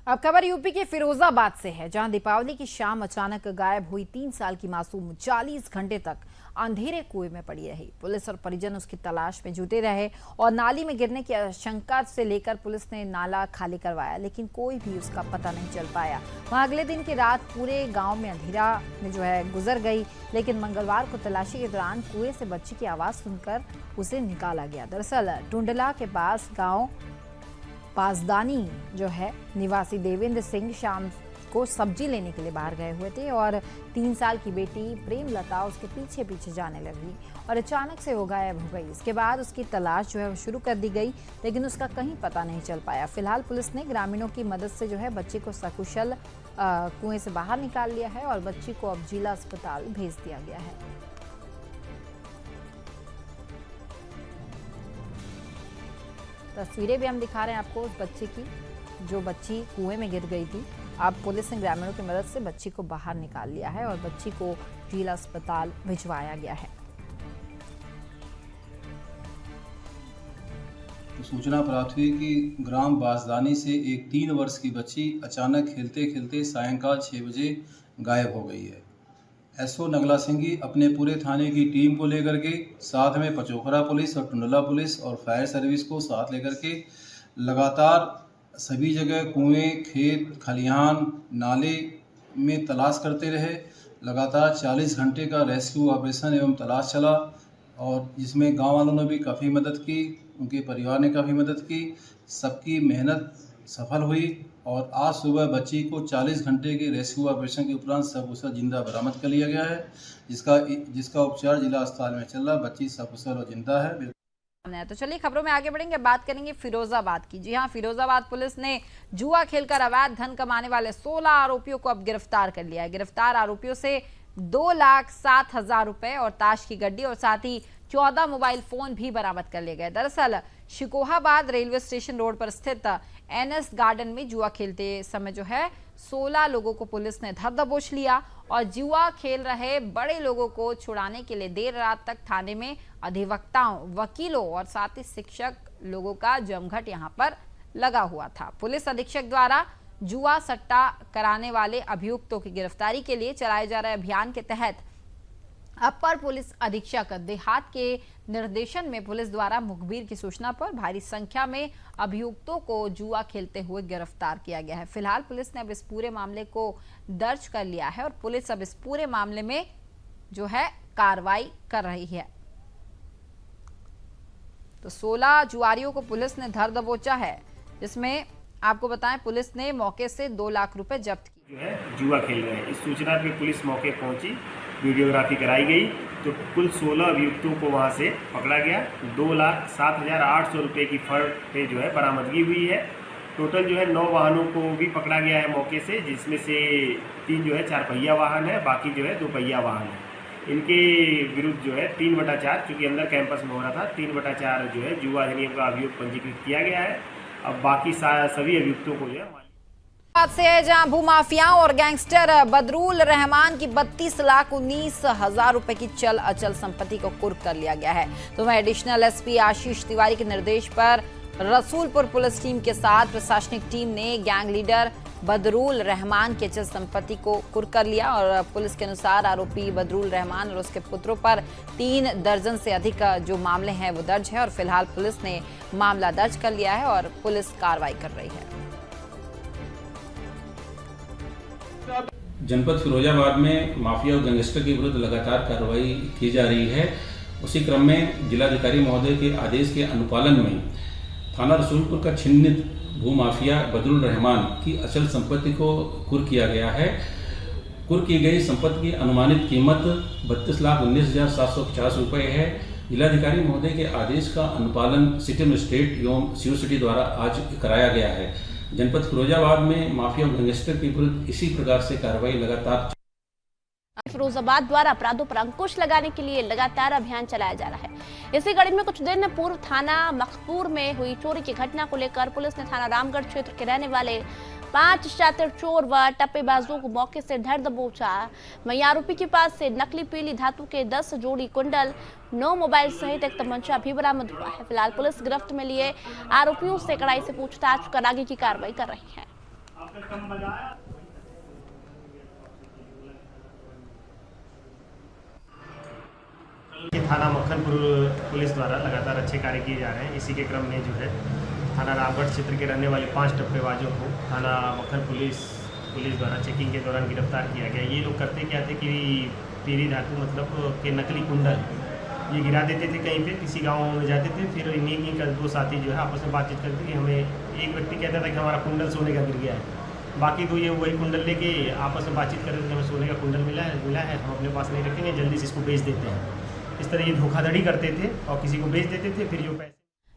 अब खबर यूपी के फिरोजाबाद से है, जहां दीपावली की शाम अचानक गायब हुई 3 साल की मासूम 40 घंटे तक अंधेरे कुएं में पड़ी रही। पुलिस और परिजन उसकी तलाश में जुटे रहे और नाली में गिरने की आशंका से लेकर पुलिस ने नाला खाली करवाया, लेकिन कोई भी उसका पता नहीं चल पाया। वहां अगले दिन की रात पूरे गांव में अंधेरा में गुजर गई, लेकिन मंगलवार को तलाशी के दौरान कुएं से बच्ची की आवाज सुनकर उसे निकाला गया। दरअसल टुंडला के पास गाँव पासदानी निवासी देवेंद्र सिंह शाम को सब्जी लेने के लिए बाहर गए हुए थे और 3 साल की बेटी प्रेमलता उसके पीछे पीछे जाने लगी और अचानक से वो गायब हो गई। इसके बाद उसकी तलाश वो शुरू कर दी गई, लेकिन उसका कहीं पता नहीं चल पाया। फिलहाल पुलिस ने ग्रामीणों की मदद से बच्ची को सकुशल कुएं से बाहर निकाल लिया है और बच्ची को अब जिला अस्पताल भेज दिया गया है। तस्वीरें भी हम दिखा रहे हैं आपको उस बच्चे की, जो बच्ची कुएं में गिर गई थी। अब पुलिस ने ग्रामीणों की मदद से बच्ची को बाहर निकाल लिया है और बच्ची को जिला अस्पताल भिजवाया गया है। तो सूचना प्राप्त हुई कि ग्राम बासदानी से एक 3 वर्ष की बच्ची अचानक खेलते खेलते सायंकाल 6 बजे गायब हो गई है। एसओ नगला सिंघी अपने पूरे थाने की टीम को लेकर के, साथ में पचोखरा पुलिस और टुंडला पुलिस और फायर सर्विस को साथ लेकर के लगातार सभी जगह कुएं, खेत, खलिहान, नाले में तलाश करते रहे। लगातार 40 घंटे का रेस्क्यू ऑपरेशन एवं तलाश चला और जिसमें गांव वालों ने भी काफ़ी मदद की, उनके परिवार ने काफ़ी मदद की। सबकी मेहनत सफल हुई और आज सुबह बच्ची को 40 घंटे के रेस्क्यू ऑपरेशन के उपरांत सकुशल जिंदा बरामद कर लिया गया है, जिसका उपचार जिला अस्पताल में चल रहा। बच्ची सकुशल और जिंदा है। तो चलिए खबरों में आगे बढ़ेंगे, बात करेंगे फिरोजाबाद की। जी हाँ, फिरोजाबाद पुलिस ने जुआ खेलकर अवैध धन कमाने वाले 16 आरोपियों को अब गिरफ्तार कर लिया है। गिरफ्तार आरोपियों से 2,07,000 रुपए और ताश की गड्डी और साथ ही 14 मोबाइल फोन भी बरामद कर लिए गए। दरअसल शिकोहाबाद रेलवे स्टेशन रोड पर स्थित एनएस गार्डन में जुआ खेलते समय 16 लोगों को पुलिस ने धर दबोच लिया और जुआ खेल रहे बड़े लोगों को छुड़ाने के लिए देर रात तक थाने में अधिवक्ताओं, वकीलों और साथ ही शिक्षक लोगों का जमघट यहां पर लगा हुआ था। पुलिस अधीक्षक द्वारा जुआ सट्टा कराने वाले अभियुक्तों की गिरफ्तारी के लिए चलाए जा रहे अभियान के तहत अपर पुलिस अधीक्षक देहात के निर्देशन में पुलिस द्वारा मुखबिर की सूचना पर भारी संख्या में अभियुक्तों को जुआ खेलते हुए गिरफ्तार किया गया है। फिलहाल पुलिस ने अब इस पूरे मामले को दर्ज कर लिया है और पुलिस अब इस पूरे मामले में कार्रवाई कर रही है। तो 16 जुआरियों को पुलिस ने धर दबोचा है, जिसमें आपको बताएं पुलिस ने मौके से 2 लाख रुपए जब्त किए। जुआ खेल रहे हैं, इस सूचना पे पुलिस मौके पहुंची, वीडियोग्राफी कराई गई तो कुल 16 अभियुक्तों को वहां से पकड़ा गया। 2,07,800 रुपये की फर्द पे बरामदगी हुई है। टोटल 9 वाहनों को भी पकड़ा गया है मौके से, जिसमें से 3 4 पहिया वाहन है, बाकी 2 पहिया वाहन है। इनके विरुद्ध 3/4, चूँकि अंदर कैंपस में हो रहा था, 3/4 जुआ अधिनियम का अभियोग पंजीकृत किया गया है। अब बाकी सभी अभियुक्तों को बात से है, जहां भूमाफियाओं और गैंगस्टर बदरुल रहमान की 32,19,000 रुपए की चल अचल संपत्ति को कुर्क कर लिया गया है। तो वहीं एडिशनल एसपी आशीष तिवारी के निर्देश पर रसूलपुर पुलिस टीम के साथ प्रशासनिक टीम ने गैंग लीडर बदरुल रहमान की अचल संपत्ति को कुर्क कर लिया और पुलिस के अनुसार आरोपी बदरुल रहमान और उसके पुत्रों पर 3 दर्जन से अधिक जो मामले हैं वो दर्ज है और फिलहाल पुलिस ने मामला दर्ज कर लिया है और पुलिस कार्रवाई कर रही है। जनपद फिरोजाबाद में माफिया और गैंगस्टर के विरुद्ध लगातार कार्रवाई की जा रही है। उसी क्रम में जिलाधिकारी महोदय के आदेश के अनुपालन में थाना रसूलपुर का चिन्हित भूमाफिया बदरुल रहमान की अचल संपत्ति को कुर्क किया गया है। कुर्क की गई संपत्ति की अनुमानित कीमत 32,19,750 रुपये है। जिलाधिकारी महोदय के आदेश का अनुपालन सिटी मजिस्ट्रेट एवं सीओ सिटी द्वारा आज कराया गया है। जनपद फिरोजाबाद में माफिया और गैंगस्टर के विरुद्ध इसी प्रकार से कार्रवाई लगातार। फिरोजाबाद द्वारा अपराधों पर अंकुश लगाने के लिए लगातार अभियान चलाया जा रहा है। इसी कड़ी में कुछ दिन पूर्व थाना मखपुर में हुई चोरी की घटना को लेकर पुलिस ने थाना रामगढ़ क्षेत्र के रहने वाले 5 शातिर चोर व टप्पेबाजों को मौके से धर दबोचा। वहीं आरोपी के पास से नकली पीली धातु के 10 जोड़ी कुंडल, 9 मोबाइल सहित एक तमंचा भी बरामद हुआ है। फिलहाल पुलिस गिरफ्त में लिए आरोपियों से कड़ाई से पूछताछ कर आगे की कार्रवाई कर रही है। थाना मक्खनपुर पुलिस द्वारा लगातार अच्छे कार्य किए जा रहे हैं। इसी के क्रम में जो है थाना रामगढ़ क्षेत्र के रहने वाले 5 टप्पेबाजों को थाना मक्खन पुलिस द्वारा चेकिंग के दौरान गिरफ्तार किया गया। ये लोग करते क्या थे कि पीरी धातु मतलब के नकली कुंडल ये गिरा देते थे कहीं पे, किसी गांव में जाते थे, फिर इन्हीं का 2 साथी जो है आपस में बातचीत करते थे। हमें एक व्यक्ति कहता था कि हमारा कुंडल सोने का गिर गया है, बाकी 2 ये वही कुंडल लेके आपस में बातचीत करते थे, हमें सोने का कुंडल मिला है, हम अपने पास नहीं रखेंगे, जल्दी से इसको बेच देते हैं। इस तरह ये धोखाधड़ी करते थे और किसी को बेच देते थे, फिर जो पैसे।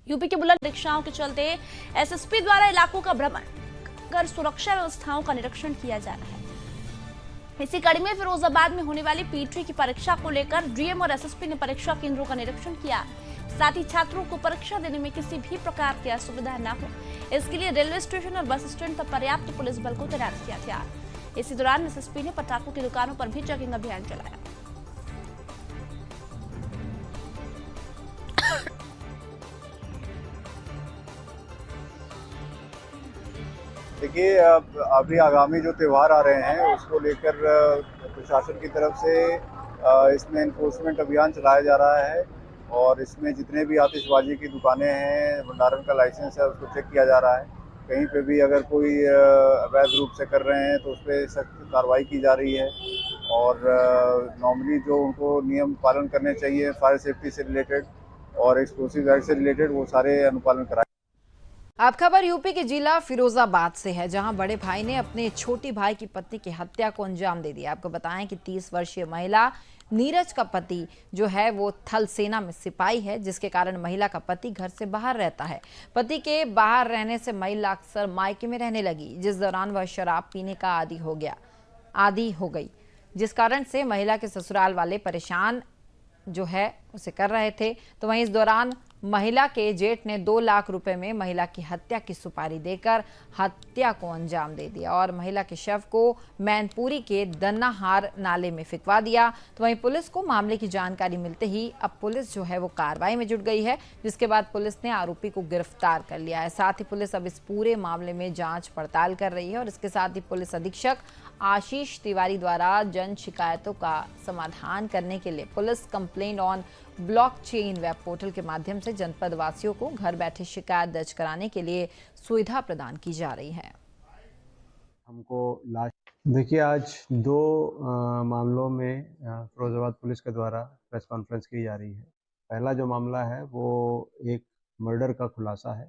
यूपी के बुलंद रिक्शाओं के चलते एसएसपी द्वारा इलाकों का भ्रमण कर सुरक्षा व्यवस्थाओं का निरीक्षण किया जा रहा है। इसी कड़ी में फिरोजाबाद में होने वाली पीटी की परीक्षा को लेकर डीएम और एसएसपी ने परीक्षा केंद्रों का निरीक्षण किया। साथ ही छात्रों को परीक्षा देने में किसी भी प्रकार की असुविधा न हो, इसके लिए रेलवे स्टेशन और बस स्टैंड पर पर्याप्त पुलिस बल को तैनात किया गया। इसी दौरान एसएसपी ने पटाखों की दुकानों पर भी चेकिंग अभियान चलाया। देखिए, अभी आगामी जो त्यौहार आ रहे हैं उसको लेकर प्रशासन की तरफ से इसमें इन्फोर्समेंट अभियान चलाया जा रहा है और इसमें जितने भी आतिशबाजी की दुकानें हैं, भंडारण का लाइसेंस है, उसको चेक किया जा रहा है। कहीं पे भी अगर कोई अवैध रूप से कर रहे हैं तो उस पर सख्त कार्रवाई की जा रही है और नॉर्मली जो उनको नियम पालन करने चाहिए फायर सेफ्टी से रिलेटेड और एक्सप्लोसिव एक्ट से रिलेटेड, वो सारे अनुपालन कराए। अब खबर यूपी के जिला फिरोजाबाद से है, जहां बड़े भाई ने अपने छोटी भाई की पत्नी की हत्या को अंजाम दे दिया। आपको बताएं कि 30 वर्षीय महिला नीरज का पति जो है वो थल सेना में सिपाही है, जिसके कारण महिला का पति घर से बाहर रहता है। पति के बाहर रहने से महिला अक्सर मायके में रहने लगी, जिस दौरान वह शराब पीने का आदी हो गई, जिस कारण से महिला के ससुराल वाले परेशान जो है उसे कर रहे थे। तो वहीं इस दौरान महिला के जेठ ने 2 लाख रुपए में महिला की हत्या की सुपारी देकर हत्या को अंजाम दे दिया और महिला के शव को मैनपुरी के दन्नाहार नाले में फिकवा दिया। तो वहीं पुलिस को मामले की जानकारी मिलते ही अब पुलिस जो है वो कार्रवाई में जुट गई है, जिसके बाद पुलिस ने आरोपी को गिरफ्तार कर लिया है। साथ ही पुलिस अब इस पूरे मामले में जांच पड़ताल कर रही है और इसके साथ ही पुलिस अधीक्षक आशीष तिवारी द्वारा जन शिकायतों का समाधान करने के लिए police complaint on blockchain web portal के माध्यम से जनपद वासियों को घर बैठे शिकायत दर्ज कराने के लिए सुविधा प्रदान की जा रही है। हमको देखिए, आज 2 मामलों में फिरोजाबाद पुलिस के द्वारा प्रेस कॉन्फ्रेंस की जा रही है। पहला जो मामला है वो एक मर्डर का खुलासा है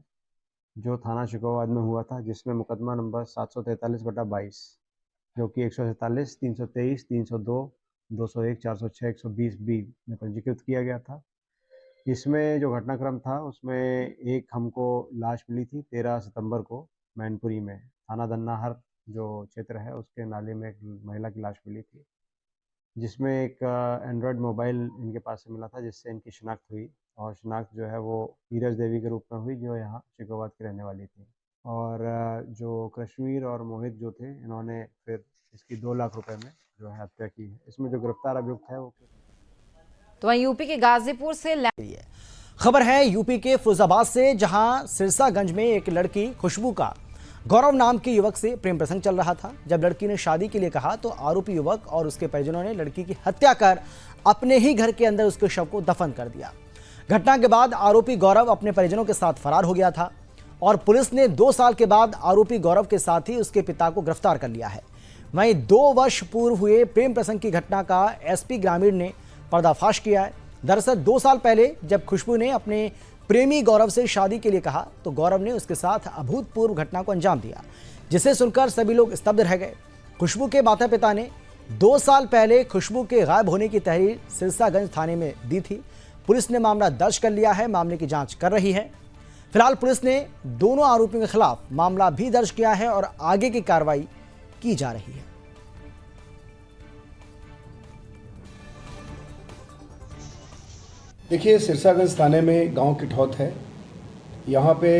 जो थाना शिकोहाबाद में हुआ था, जिसमें मुकदमा नंबर 743/22 जो कि 147, 323, 302, 201, 406, 120 बी में पंजीकृत किया गया था। इसमें जो घटनाक्रम था उसमें एक हमको लाश मिली थी 13 सितंबर को मैनपुरी में, थाना दन्नाहर जो क्षेत्र है उसके नाले में एक महिला की लाश मिली थी, जिसमें एक एंड्रॉयड मोबाइल इनके पास से मिला था, जिससे इनकी शिनाख्त हुई और शिनाख्त जो है वो नीरज देवी के रूप में हुई, जो यहाँ शिकोहाबाद की रहने वाली थी। और जो कश्मीर और मोहित जो थे, इन्होंने फिर इसकी 2 लाख रुपए में जो है हत्या की है। इसमें जो गिरफ्तार अभियुक्त है वो तो वहीं यूपी के गाजीपुर से खबर है यूपी के फिरोजाबाद से, जहां सिरसागंज में एक लड़की खुशबू का गौरव नाम के युवक से प्रेम प्रसंग चल रहा था। जब लड़की ने शादी के लिए कहा तो आरोपी युवक और उसके परिजनों ने लड़की की हत्या कर अपने ही घर के अंदर उसके शव को दफन कर दिया। घटना के बाद आरोपी गौरव अपने परिजनों के साथ फरार हो गया था और पुलिस ने 2 साल के बाद आरोपी गौरव के साथ ही उसके पिता को गिरफ्तार कर लिया है। वहीं 2 वर्ष पूर्व हुए प्रेम प्रसंग की घटना का एसपी ग्रामीण ने पर्दाफाश किया है। दरअसल 2 साल पहले जब खुशबू ने अपने प्रेमी गौरव से शादी के लिए कहा तो गौरव ने उसके साथ अभूतपूर्व घटना को अंजाम दिया, जिसे सुनकर सभी लोग स्तब्ध रह गए। खुशबू के माता पिता ने 2 साल पहले खुशबू के गायब होने की तहरीर सिरसागंज थाने में दी थी। पुलिस ने मामला दर्ज कर लिया है, मामले की जांच कर रही है। फिलहाल पुलिस ने दोनों आरोपियों के खिलाफ मामला भी दर्ज किया है और आगे की कार्रवाई की जा रही है। देखिए, सिरसागंज थाने में गांव किठौत है। यहाँ पे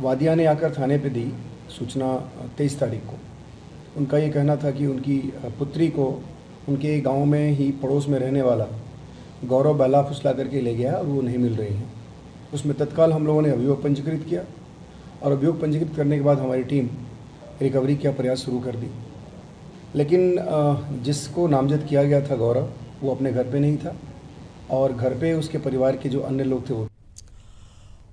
वादिया ने आकर थाने पे दी सूचना 23 तारीख को। उनका ये कहना था कि उनकी पुत्री को उनके गांव में ही पड़ोस में रहने वाला गौरव बहला फुसला करके ले गया और वो नहीं मिल रही हैं। उसमें तत्काल हम लोगों ने अभियोग पंजीकृत किया और अभियोग पंजीकृत करने के बाद हमारी टीम रिकवरी का प्रयास शुरू कर दी। लेकिन जिसको नामजद किया गया था गौरव, वो अपने घर पे नहीं था और घर पे उसके परिवार के जो अन्य लोग थे वो।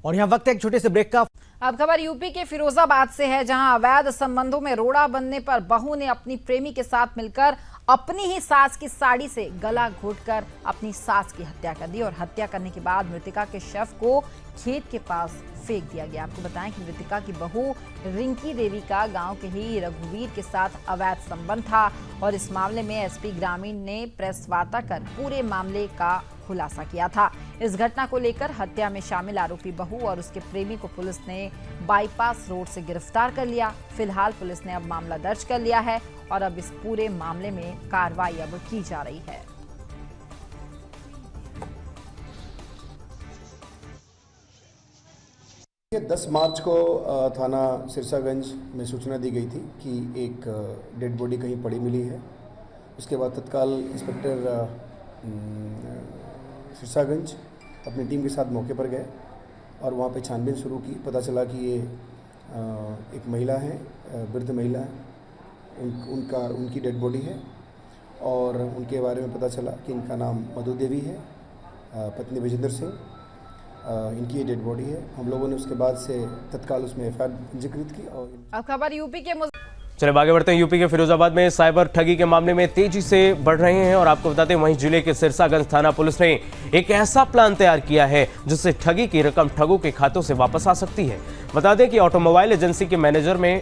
और यहाँ वक्त है एक छोटे से ब्रेक का। अब खबर यूपी के फिरोजाबाद से है, जहां अवैध संबंधों में रोड़ा बनने पर बहू ने अपनी प्रेमी के साथ मिलकर अपनी ही सास की साड़ी से गला घोंटकर अपनी सास की हत्या कर दी और हत्या करने के बाद मृतका के शव को खेत के पास फेंक दिया गया। आपको बताएं कि मृतका की बहू रिंकी देवी का गांव के ही रघुवीर के साथ अवैध संबंध था और इस मामले में एसपी ग्रामीण ने प्रेस वार्ता कर पूरे मामले का खुलासा किया था। इस घटना को लेकर हत्या में शामिल आरोपी बहू और उसके प्रेमी को पुलिस ने बाईपास रोड से गिरफ्तार कर लिया। फिलहाल पुलिस ने अब मामला दर्ज कर लिया है और अब इस पूरे मामले में कार्रवाई अब की जा रही है। ये 10 मार्च को थाना सिरसागंज में सूचना दी गई थी कि एक डेड बॉडी कहीं पड़ी मिली है। उसके बाद तत्काल इंस्पेक्टर सिरसागंज अपनी टीम के साथ मौके पर गए और वहाँ पे छानबीन शुरू की। पता चला कि ये एक महिला है, वृद्ध महिला है, उनकी डेड बॉडी है और उनके बारे में पता चला कि इनका नाम मधु देवी है, पत्नी विजेंद्र सिंह, इनकी ये डेड बॉडी है। हम लोगों ने उसके बाद से तत्काल उसमें एफआईआर पंजीकृत की। और अब खबर यूपी के चले आगे बढ़ते हैं। यूपी के फिरोजाबाद में साइबर ठगी के मामले में तेजी से बढ़ रहे हैं और आपको बताते हैं वहीं जिले के सिरसागंज थाना पुलिस ने एक ऐसा प्लान तैयार किया है जिससे ठगी की रकम ठगों के खातों से वापस आ सकती है। बता दें कि ऑटोमोबाइल एजेंसी के मैनेजर में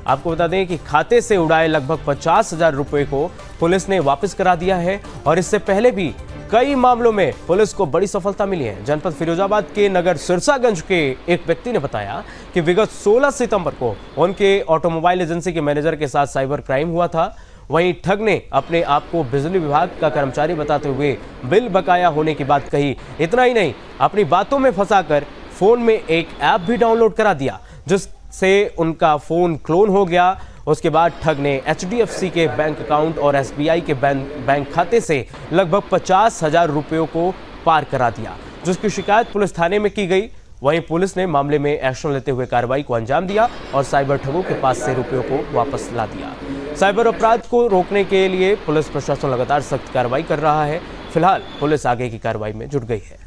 आपको बता दें कि खाते से उड़ाए लगभग 50,000 रुपए को पुलिस ने वापस करा दिया है और इससे पहले भी कई मामलों में पुलिस को बड़ी सफलता मिली है। जनपद फिरोजाबाद के नगर सिरसागंज के एक व्यक्ति ने बताया कि विगत 16 सितंबर को उनके ऑटोमोबाइल एजेंसी के मैनेजर के साथ साइबर क्राइम हुआ था। वहीं ठग ने अपने आप को बिजली विभाग का कर्मचारी बताते हुए बिल बकाया होने की बात कही। इतना ही नहीं, अपनी बातों में फंसाकर फोन में एक ऐप भी डाउनलोड करा दिया जिससे उनका फोन क्लोन हो गया। उसके बाद ठग ने HDFC के बैंक अकाउंट और SBI के बैंक खाते से लगभग 50,000 रुपयों को पार करा दिया, जिसकी शिकायत पुलिस थाने में की गई। वहीं पुलिस ने मामले में एक्शन लेते हुए कार्रवाई को अंजाम दिया और साइबर ठगों के पास से रुपयों को वापस ला दिया। साइबर अपराध को रोकने के लिए पुलिस प्रशासन लगातार सख्त कार्रवाई कर रहा है। फिलहाल पुलिस आगे की कार्रवाई में जुट गई है।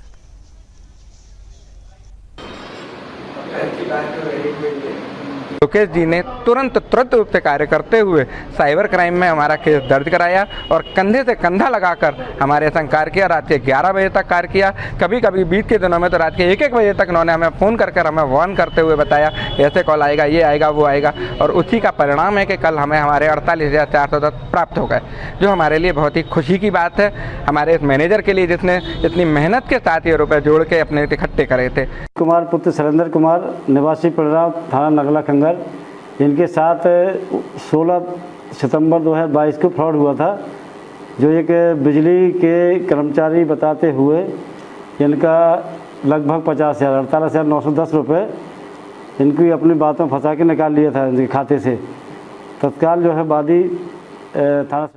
मुकेश जी ने तुरंत रूप से कार्य करते हुए साइबर क्राइम में हमारा केस दर्ज कराया और कंधे से कंधा लगाकर हमारे संग कार्य किया। रात के 11 बजे तक कार्य किया। कभी कभी बीच के दिनों में तो रात के 1-1 बजे तक उन्होंने हमें फ़ोन कर हमें वार्न करते हुए बताया ऐसे कॉल आएगा, ये आएगा, वो आएगा, और उसी का परिणाम है कि कल हमें हमारे 48,410 प्राप्त हो गए, जो हमारे लिए बहुत ही खुशी की बात है। हमारे इस मैनेजर के लिए जिसने इतनी मेहनत के साथ ये रुपये जोड़ के अपने इकट्ठे करे थे। कुमार पुत्र सुरेंद्र कुमार, निवासी पिलरा, थाना नगला खंगर, इनके साथ 16 सितंबर 2022 को फ्रॉड हुआ था, जो एक बिजली के कर्मचारी बताते हुए इनका लगभग 50,000 48,910 रुपये इनकी अपनी बातों में फंसा के निकाल लिया था इनके खाते से। तत्काल जो है वादी थाना।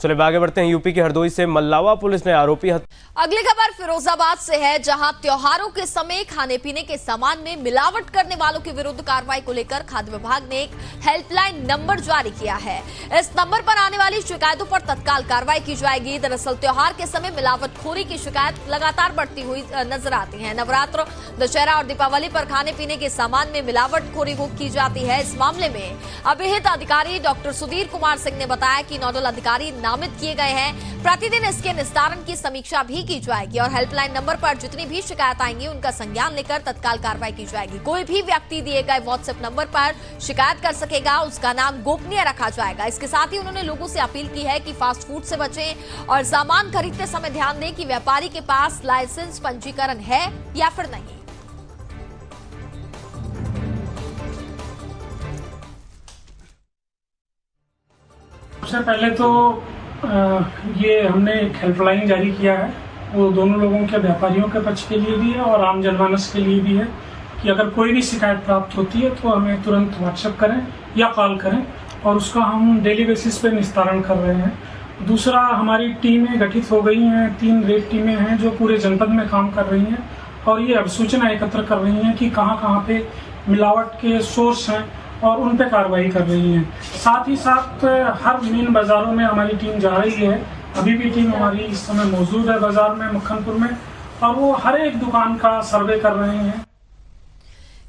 चलिए आगे बढ़ते हैं। यूपी के हरदोई से मल्लावा पुलिस ने आरोपी अगली खबर फिरोजाबाद से है, जहां त्योहारों के समय खाने पीने के सामान में मिलावट करने वालों के विरुद्ध कार्रवाई को लेकर खाद्य विभाग ने एक हेल्पलाइन नंबर जारी किया है। इस नंबर पर आने वाली शिकायतों पर तत्काल कार्रवाई की जाएगी। दरअसल त्योहार के समय मिलावटखोरी की शिकायत लगातार बढ़ती हुई नजर आती है। नवरात्र, दशहरा और दीपावली पर खाने पीने के सामान में मिलावटखोरी की जाती है। इस मामले में अभिहित अधिकारी डॉक्टर सुधीर कुमार सिंह ने बताया कि नोडल अधिकारी नामित किए गए हैं। प्रतिदिन इसके निस्तारण की समीक्षा भी की जाएगी और हेल्पलाइन नंबर पर जितनी भी शिकायत आएंगी उनका संज्ञान लेकर तत्काल कार्रवाई की जाएगी। कोई भी व्यक्ति दिए गए व्हाट्सएप नंबर पर शिकायत कर सकेगा, उसका नाम गोपनीय रखा जाएगा। इसके साथ ही उन्होंने लोगों से अपील की है कि फास्ट फूड से बचें और सामान खरीदते समय ध्यान दें कि व्यापारी के पास लाइसेंस पंजीकरण है या फिर नहीं। सबसे पहले तो ये हमने एक हेल्पलाइन जारी किया है, वो दोनों लोगों के, व्यापारियों के पक्ष के लिए भी है और आम जनमानस के लिए भी है कि अगर कोई भी शिकायत प्राप्त होती है तो हमें तुरंत व्हाट्सएप करें या कॉल करें और उसका हम डेली बेसिस पे निस्तारण कर रहे हैं। दूसरा, हमारी टीमें गठित हो गई हैं, 3 रेड टीमें हैं जो पूरे जनपद में काम कर रही हैं और ये अब सूचना एकत्र कर रही हैं कि कहाँ कहाँ पे मिलावट के सोर्स हैं और उन पे कार्रवाई कर रही है। साथ ही साथ हर मेन बाज़ारों में हमारी टीम जा रही है। अभी भी टीम हमारी इस समय मौजूद है बाजार में, मक्खनपुर में, और वो हर एक दुकान का सर्वे कर रहे हैं।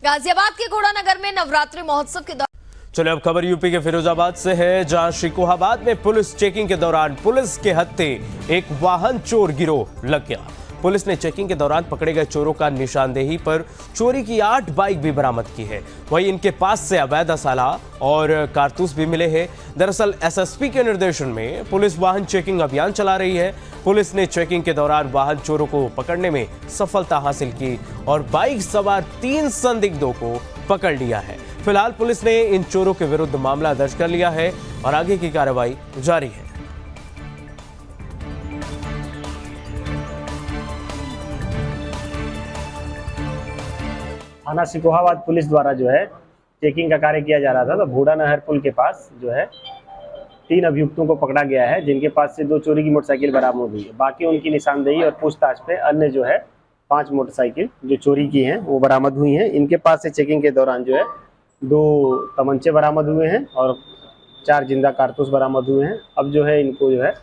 गाजियाबाद के घोड़ानगर में नवरात्रि महोत्सव के दौरान चलिए अब खबर यूपी के फिरोजाबाद से है, जहां शिकोहाबाद में पुलिस चेकिंग के दौरान पुलिस के हत्थे एक वाहन चोर गिरोह लग गया। पुलिस ने चेकिंग के दौरान पकड़े गए चोरों का निशानदेही पर चोरी की 8 बाइक भी बरामद की है। वहीं इनके पास से अवैध असला और कारतूस भी मिले हैं। दरअसल एसएसपी के निर्देशन में पुलिस वाहन चेकिंग अभियान चला रही है। पुलिस ने चेकिंग के दौरान वाहन चोरों को पकड़ने में सफलता हासिल की और बाइक सवार 3 संदिग्धों को पकड़ लिया है। फिलहाल पुलिस ने इन चोरों के विरुद्ध मामला दर्ज कर लिया है और आगे की कार्रवाई जारी है। थाना शिकोहाबाद पुलिस द्वारा जो है चेकिंग का कार्य किया जा रहा था, तो भूड़ा नहर पुल के पास जो है 3 अभियुक्तों को पकड़ा गया है, जिनके पास से 2 चोरी की मोटरसाइकिल बरामद हुई है। बाकी उनकी निशानदेही और पूछताछ पे अन्य जो है 5 मोटरसाइकिल जो चोरी की हैं वो बरामद हुई हैं। इनके पास से चेकिंग के दौरान जो है 2 तमंचे बरामद हुए हैं और 4 जिंदा कारतूस बरामद हुए हैं। अब जो है इनको जो है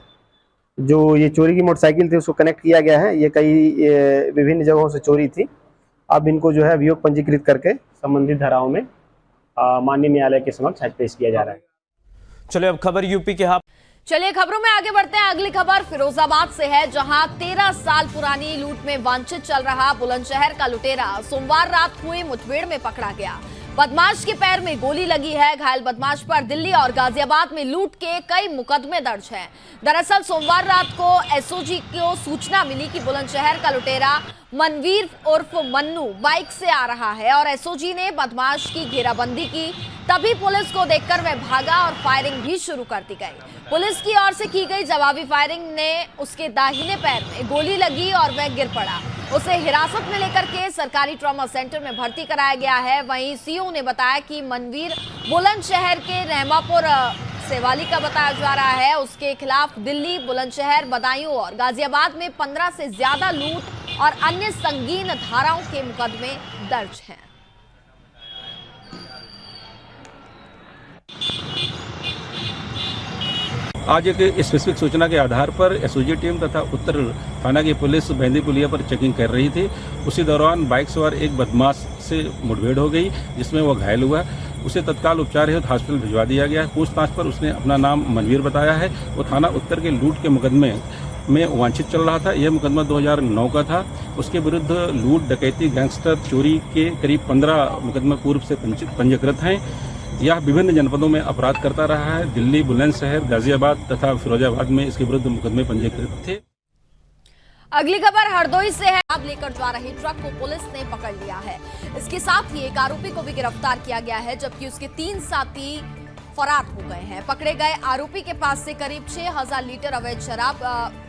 जो ये चोरी की मोटरसाइकिल थी उसको कनेक्ट किया गया है। ये कई विभिन्न जगहों से चोरी थी। अब इनको जो है अभियोग पंजीकृत करके संबंधित धाराओं में माननीय न्यायालय के समक्ष आज पेश किया जा रहा है। चलिए अब खबर यूपी के चलिए खबरों में आगे बढ़ते हैं। अगली खबर फिरोजाबाद से है, जहां 13 साल पुरानी लूट में वांछित चल रहा बुलंदशहर का लुटेरा सोमवार रात हुई मुठभेड़ में पकड़ा गया। बदमाश के पैर में गोली लगी है। घायल बदमाश पर दिल्ली और गाजियाबाद में लूट के कई मुकदमे दर्ज हैं। दरअसल सोमवार रात को एसओजी को सूचना मिली कि बुलंदशहर का लुटेरा मनवीर उर्फ मन्नू बाइक से आ रहा है और एसओजी ने बदमाश की घेराबंदी की। तभी पुलिस को देखकर वह भागा और फायरिंग भी शुरू कर दी गई। पुलिस की ओर से की गई जवाबी फायरिंग ने उसके दाहिने पैर में गोली लगी और वह गिर पड़ा। उसे हिरासत में लेकर के सरकारी ट्रॉमा सेंटर में भर्ती कराया गया है। वहीं सीओ ने बताया कि मनवीर बुलंदशहर के रहमापुर सेवाली का बताया जा रहा है। उसके खिलाफ दिल्ली, बुलंदशहर, बदायूं और गाजियाबाद में 15 से ज्यादा लूट और अन्य संगीन धाराओं के मुकदमे दर्ज हैं। आज एक स्पेसिफिक सूचना के आधार पर एसओजी टीम तथा उत्तर थाना की पुलिस बहंदी पुलिया पर चेकिंग कर रही थी। उसी दौरान बाइक सवार एक बदमाश से मुठभेड़ हो गई, जिसमें वह घायल हुआ। उसे तत्काल उपचार हेतु हॉस्पिटल भिजवा दिया गया। पूछताछ पर उसने अपना नाम मनवीर बताया है। वो थाना उत्तर के लूट के मुकदमे में वांछित चल रहा था। यह मुकदमा 2009 का था। उसके विरुद्ध लूट, डकैती, गैंगस्टर, चोरी के करीब 15 मुकदमे पूर्व से पंजीकृत हैं। यह विभिन्न जनपदों में अपराध करता रहा है। दिल्ली, बुलंदशहर, गाजियाबाद तथा फिरोजाबाद में इसके विरुद्ध मुकदमे पंजीकृत थे। अगली खबर हरदोई से है। अब लेकर जा रही ट्रक को पुलिस ने पकड़ लिया है। इसके साथ ही एक आरोपी को भी गिरफ्तार किया गया है, जबकि उसके 3 साथी फरार हो गए हैं। पकड़े गए आरोपी के पास से करीब 6000 लीटर अवैध शराब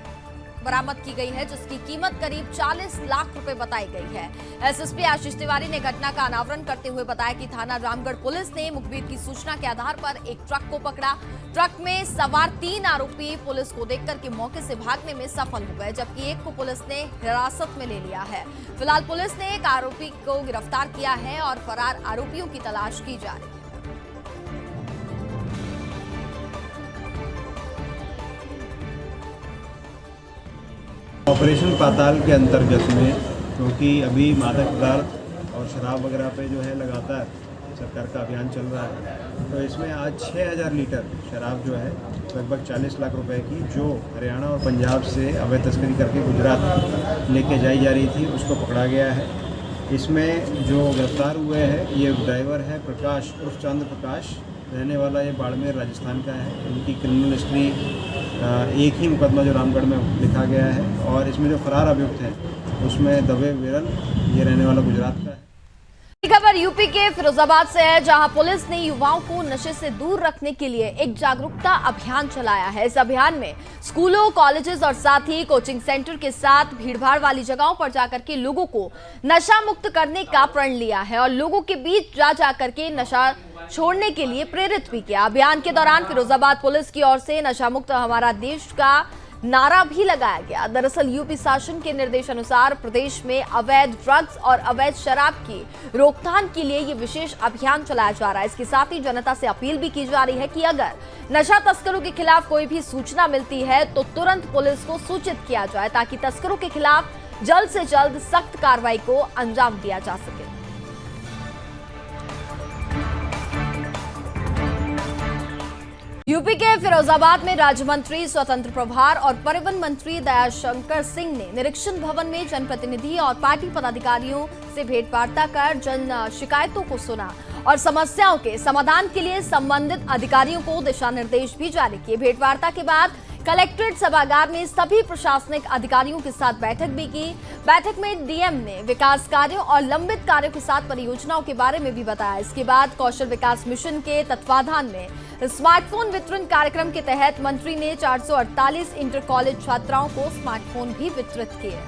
बरामद की गई है, जिसकी कीमत करीब 40 लाख रुपए बताई गई है। एसएसपी आशीष तिवारी ने घटना का अनावरण करते हुए बताया कि थाना रामगढ़ पुलिस ने मुखबिर की सूचना के आधार पर एक ट्रक को पकड़ा। ट्रक में सवार 3 आरोपी पुलिस को देखकर के मौके से भागने में सफल हो गए, जबकि एक को पुलिस ने हिरासत में ले लिया है। फिलहाल पुलिस ने एक आरोपी को गिरफ्तार किया है और फरार आरोपियों की तलाश की जा रही है। ऑपरेशन पाताल के अंतर्गत में, क्योंकि अभी मादक पदार्थ और शराब वगैरह पे जो है लगातार सरकार का अभियान चल रहा है, तो इसमें आज 6000 लीटर शराब जो है लगभग 40 लाख रुपए की, जो हरियाणा और पंजाब से अवैध तस्करी करके गुजरात लेके जाई जा रही थी, उसको पकड़ा गया है। इसमें जो गिरफ्तार हुए हैं ये ड्राइवर है प्रकाश उर्फ चंद्र प्रकाश, रहने वाला ये बाड़मेर राजस्थान का है। इनकी क्रिमिनल हिस्ट्री एक ही मुकदमा जो रामगढ़ में लिखा गया है, और इसमें जो फरार अभियुक्त हैं उसमें दवे विरल, ये रहने वाला गुजरात का है। खबर यूपी के फिरोजाबाद से है, जहां पुलिस ने युवाओं को नशे से दूर रखने के लिए एक जागरूकता अभियान चलाया है। इस अभियान में स्कूलों, कॉलेजेस और साथ ही कोचिंग सेंटर के साथ भीड़भाड़ वाली जगहों पर जाकर के लोगों को नशा मुक्त करने का प्रण लिया है और लोगों के बीच जा करके नशा छोड़ने के लिए प्रेरित भी किया। अभियान के दौरान फिरोजाबाद पुलिस की ओर से नशा मुक्त हमारा देश का नारा भी लगाया गया। दरअसल यूपी शासन के निर्देशानुसार प्रदेश में अवैध ड्रग्स और अवैध शराब की रोकथाम के लिए ये विशेष अभियान चलाया जा रहा है। इसके साथ ही जनता से अपील भी की जा रही है कि अगर नशा तस्करों के खिलाफ कोई भी सूचना मिलती है तो तुरंत पुलिस को सूचित किया जाए, ताकि तस्करों के खिलाफ जल्द से जल्द सख्त कार्रवाई को अंजाम दिया जा सके। यूपी के फिरोजाबाद में राज्य मंत्री स्वतंत्र प्रभार और परिवहन मंत्री दयाशंकर सिंह ने निरीक्षण भवन में जनप्रतिनिधि और पार्टी पदाधिकारियों से भेंटवार्ता कर जन शिकायतों को सुना और समस्याओं के समाधान के लिए संबंधित अधिकारियों को दिशा निर्देश भी जारी किए। भेंटवार्ता के बाद कलेक्ट्रेट सभागार में सभी प्रशासनिक अधिकारियों के साथ बैठक भी की। बैठक में डीएम ने विकास कार्यों और लंबित कार्यों के साथ परियोजनाओं के बारे में भी बताया। इसके बाद कौशल विकास मिशन के तत्वाधान में स्मार्टफोन वितरण कार्यक्रम के तहत मंत्री ने 448 इंटर कॉलेज छात्राओं को स्मार्टफोन भी वितरित किए।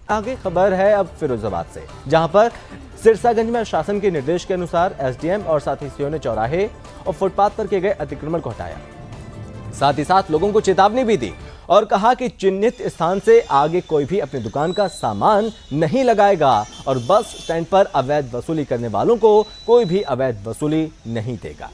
आगे खबर है अब फिरोजाबाद से, जहां पर सिरसागंज में शासन के निर्देश के अनुसार एसडीएम और साथ ही सीओ ने चौराहे और फुटपाथ पर किए गए अतिक्रमण को हटाया। साथ ही साथ लोगों को चेतावनी भी दी और कहा कि चिन्हित स्थान से आगे कोई भी अपनी दुकान का सामान नहीं लगाएगा और बस स्टैंड पर अवैध वसूली करने वालों को कोई भी अवैध वसूली नहीं देगा।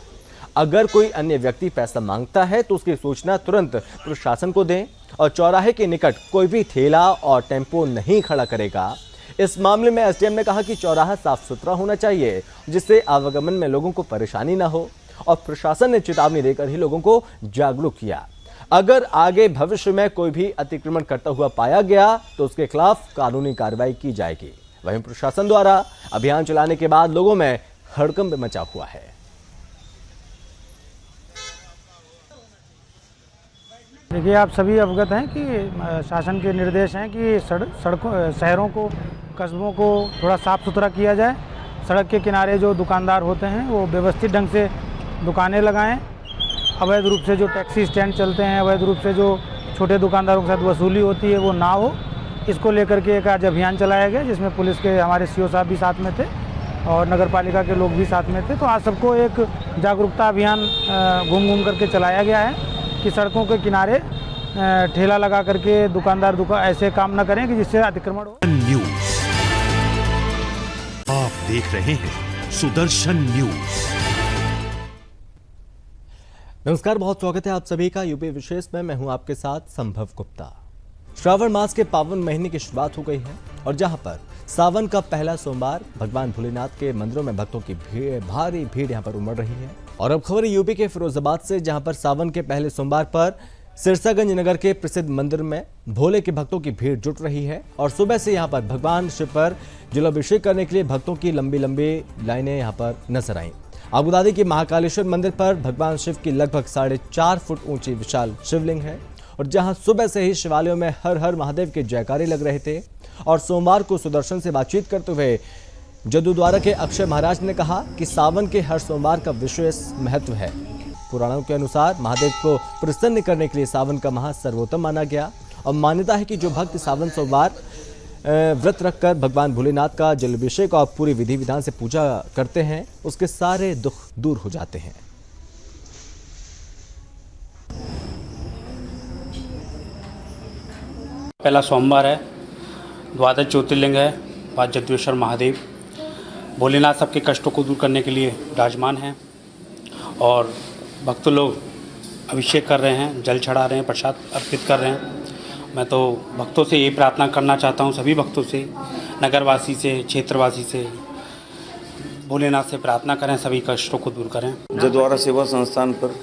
अगर कोई अन्य व्यक्ति पैसा मांगता है तो उसकी सूचना तुरंत प्रशासन को दें और चौराहे के निकट कोई भी ठेला और टेम्पो नहीं खड़ा करेगा। इस मामले में एसडीएम ने कहा कि चौराहा साफ सुथरा होना चाहिए जिससे आवागमन में लोगों को परेशानी न हो और प्रशासन ने चेतावनी देकर ही लोगों को जागरूक किया। अगर आगे भविष्य में कोई भी अतिक्रमण करता हुआ पाया गया तो उसके खिलाफ कानूनी कार्रवाई की जाएगी। वहीं प्रशासन द्वारा अभियान चलाने के बाद लोगों में हड़कंप मचा हुआ है। देखिए, आप सभी अवगत हैं कि शासन के निर्देश हैं कि सड़कों शहरों को कस्बों को थोड़ा साफ़ सुथरा किया जाए। सड़क के किनारे जो दुकानदार होते हैं वो व्यवस्थित ढंग से दुकानें लगाएं। अवैध रूप से जो टैक्सी स्टैंड चलते हैं, अवैध रूप से जो छोटे दुकानदारों के साथ वसूली होती है वो ना हो। इसको लेकर के एक आज अभियान चलाया गया जिसमें पुलिस के हमारे सीओ साहब भी साथ में थे और नगर पालिका के लोग भी साथ में थे। तो आज सबको एक जागरूकता अभियान घूम घूम करके चलाया गया है कि सड़कों के किनारे ठेला लगा करके दुकानदार ऐसे काम न करें कि जिससे अतिक्रमण हो। न्यूज आप देख रहे हैं सुदर्शन न्यूज। नमस्कार, बहुत स्वागत है आप सभी का यूपी विशेष में। मैं हूं आपके साथ संभव गुप्ता। श्रावण मास के पावन महीने की शुरुआत हो गई है और जहां पर सावन का पहला सोमवार भगवान भोलेनाथ के मंदिरों में भक्तों की भारी भीड़ यहां पर उमड़ रही है। और अब खबर यूपी के फिरोजाबाद से, जहां पर सावन के पहले सोमवार पर सिरसागंज नगर के प्रसिद्ध मंदिर में भोले के भक्तों की भीड़ जुट रही है और सुबह से यहां पर भगवान शिव पर जलाभिषेक करने के लिए भक्तों की लंबी लंबी लाइनें यहां पर नजर आईं। आपको बता दें कि महाकालेश्वर मंदिर पर भगवान शिव की लगभग 4.5 फुट ऊंची विशाल शिवलिंग है और जहां सुबह से ही शिवालयों में हर हर महादेव के जयकारे लग रहे थे। और सोमवार को सुदर्शन से बातचीत करते हुए जदूद्वारा के अक्षय महाराज ने कहा कि सावन के हर सोमवार का विशेष महत्व है। पुराणों के अनुसार महादेव को प्रसन्न करने के लिए सावन का माह सर्वोत्तम माना गया और मान्यता है कि जो भक्त सावन सोमवार व्रत रखकर भगवान भोलेनाथ का जलाभिषेक और पूरी विधि विधान से पूजा करते हैं उसके सारे दुख दूर हो जाते हैं। पहला सोमवार है, द्वादश ज्योतिर्लिंग है, बाद जगदीश्वर महादेव भोलेनाथ सबके कष्टों को दूर करने के लिए विराजमान हैं और भक्त लोग अभिषेक कर रहे हैं, जल चढ़ा रहे हैं, प्रसाद अर्पित कर रहे हैं। मैं तो भक्तों से यही प्रार्थना करना चाहता हूँ, सभी भक्तों से, नगरवासी से, क्षेत्रवासी से, भोलेनाथ से प्रार्थना करें, सभी कष्टों को दूर करें। जदूद्वारा सेवा संस्थान पर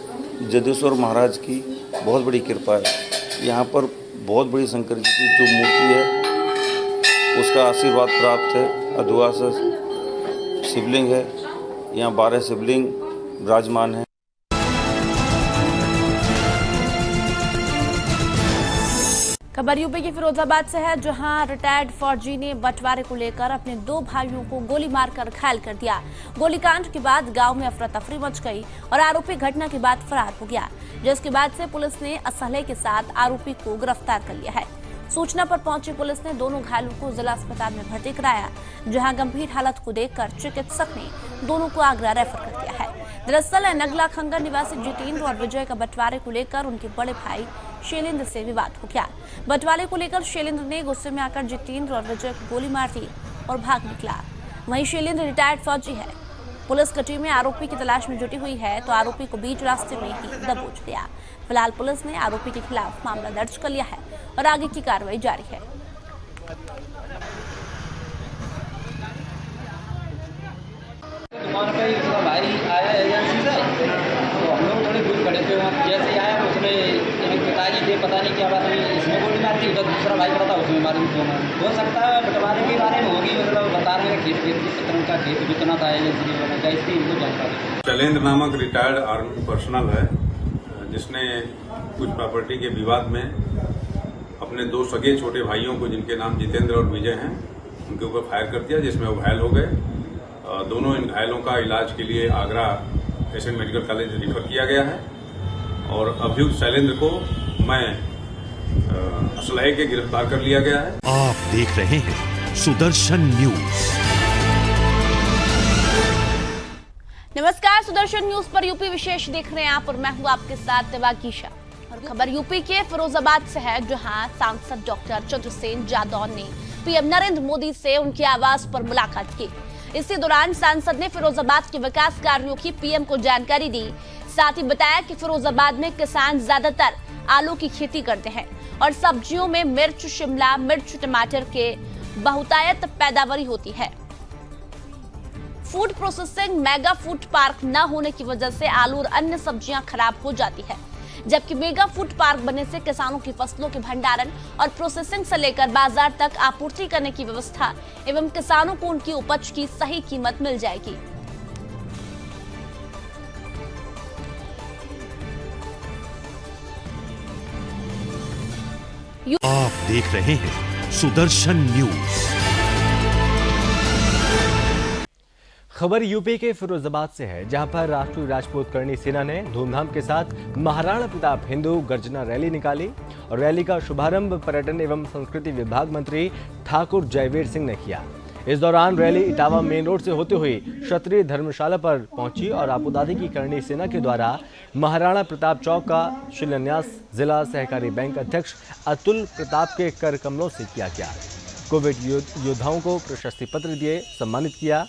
जगदीश्वर महाराज की बहुत बड़ी कृपा है। यहाँ पर बहुत बड़ी शंकर जी की जो मूर्ति है उसका आशीर्वाद प्राप्त है। अधुआ शिवलिंग है, यहाँ 12 शिवलिंग विराजमान है। खबर यूपी के फिरोजाबाद से है, जहां रिटायर्ड फौजी ने बंटवारे को लेकर अपने 2 भाइयों को गोली मारकर घायल कर दिया। गोलीकांड के बाद गांव में अफरा तफरी मच गई और आरोपी घटना के बाद फरार हो गया, जिसके बाद से पुलिस ने असलहे के साथ आरोपी को गिरफ्तार कर लिया है। सूचना पर पहुंची पुलिस ने दोनों घायलों को जिला अस्पताल में भर्ती कराया, जहां गंभीर हालत को देखकर चिकित्सक ने दोनों को आगरा रेफर कर दिया है। दरअसल नगला खंगर निवासी जितेंद्र और विजय का बंटवारे को लेकर उनके बड़े भाई शैलेंद्र से विवाद हो गया। बंटवारे को लेकर शैलेंद्र ने गुस्से में आकर जितेंद्र और विजय को गोली मार दी और भाग निकला। वहीं शैलेंद्र रिटायर्ड फौजी है। पुलिस की टीमें आरोपी की तलाश में जुटी हुई है तो आरोपी को बीच रास्ते में ही दबोच लिया। फिलहाल पुलिस ने आरोपी के खिलाफ मामला दर्ज कर लिया है और आगे की कार्रवाई जारी है। दुकान पे उसका भाई आया एजेंसी से, तो हम लोग थोड़ी दूर खड़े थे। वहाँ जैसे ही आया तो उसने पिताजी थे, पता नहीं क्या बात हुई, इसमें गोली मार दी, उधर दूसरा भाई खड़ा था उसमें मारी। हो सकता है बंटवारे के बारे में होगी, मतलब बता रहे हैं खेत का खेत जितना था एजेंसी के बना, इसकी इनको जानकारी। शैलेंद्र नामक रिटायर्ड आर्मी पर्सनल है, जिसने कुछ प्रॉपर्टी के विवाद में अपने दो सगे छोटे भाइयों को, जिनके नाम जितेंद्र और विजय हैं, उनके ऊपर फायर कर दिया, जिसमें वो घायल हो गए। दोनों इन घायलों का इलाज के लिए Agra Asian medical college refer किया गया है और अभियुक्त शैलेंद्र को मैं असलहे के गिरफ्तार कर लिया गया है। आप देख रहे हैं सुदर्शन न्यूज। नमस्कार, सुदर्शन न्यूज पर यूपी विशेष देख रहे हैं आप और मैं हूं आपके साथ देवागीशा। और खबर यूपी के फिरोजाबाद से है, जहां सांसद डॉक्टर चंद्रसेन जादौन ने पीएम नरेंद्र मोदी से उनके आवास पर मुलाकात की। इसी दौरान सांसद ने फिरोजाबाद के विकास कार्यों की पीएम को जानकारी दी। साथ ही बताया कि फिरोजाबाद में किसान ज्यादातर आलू की खेती करते हैं और सब्जियों में मिर्च, शिमला मिर्च, टमाटर के बहुतायत पैदावारी होती है। Food processing mega food park न होने की वजह से आलू और अन्य सब्जियां खराब हो जाती है, जबकि मेगा फूड पार्क बनने से किसानों की फसलों के भंडारण और प्रोसेसिंग से लेकर बाजार तक आपूर्ति करने की व्यवस्था एवं किसानों को उनकी उपज की सही कीमत मिल जाएगी। आप देख रहे हैं सुदर्शन न्यूज। खबर यूपी के फिरोजाबाद से है, जहां पर राष्ट्रीय राजपूत करणी सेना ने धूमधाम के साथ महाराणा प्रताप हिंदू गर्जना रैली निकाली और रैली का शुभारंभ पर्यटन एवं संस्कृति विभाग मंत्री ठाकुर जयवीर सिंह ने किया। इस दौरान रैली इटावा मेन रोड से होते हुए क्षत्रिय धर्मशाला पर पहुंची और आपूदादी की करणी सेना के द्वारा महाराणा प्रताप चौक का शिलान्यास जिला सहकारी बैंक अध्यक्ष अतुल प्रताप के कर कमलों से किया गया। कोविड योद्धाओं को प्रशस्ति पत्र दिए सम्मानित किया।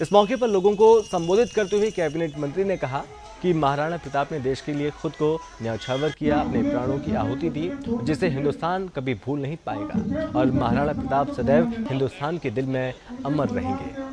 इस मौके पर लोगों को संबोधित करते हुए कैबिनेट मंत्री ने कहा कि महाराणा प्रताप ने देश के लिए खुद को न्यौछावर किया, अपने प्राणों की आहुति दी, जिसे हिंदुस्तान कभी भूल नहीं पाएगा और महाराणा प्रताप सदैव हिंदुस्तान के दिल में अमर रहेंगे।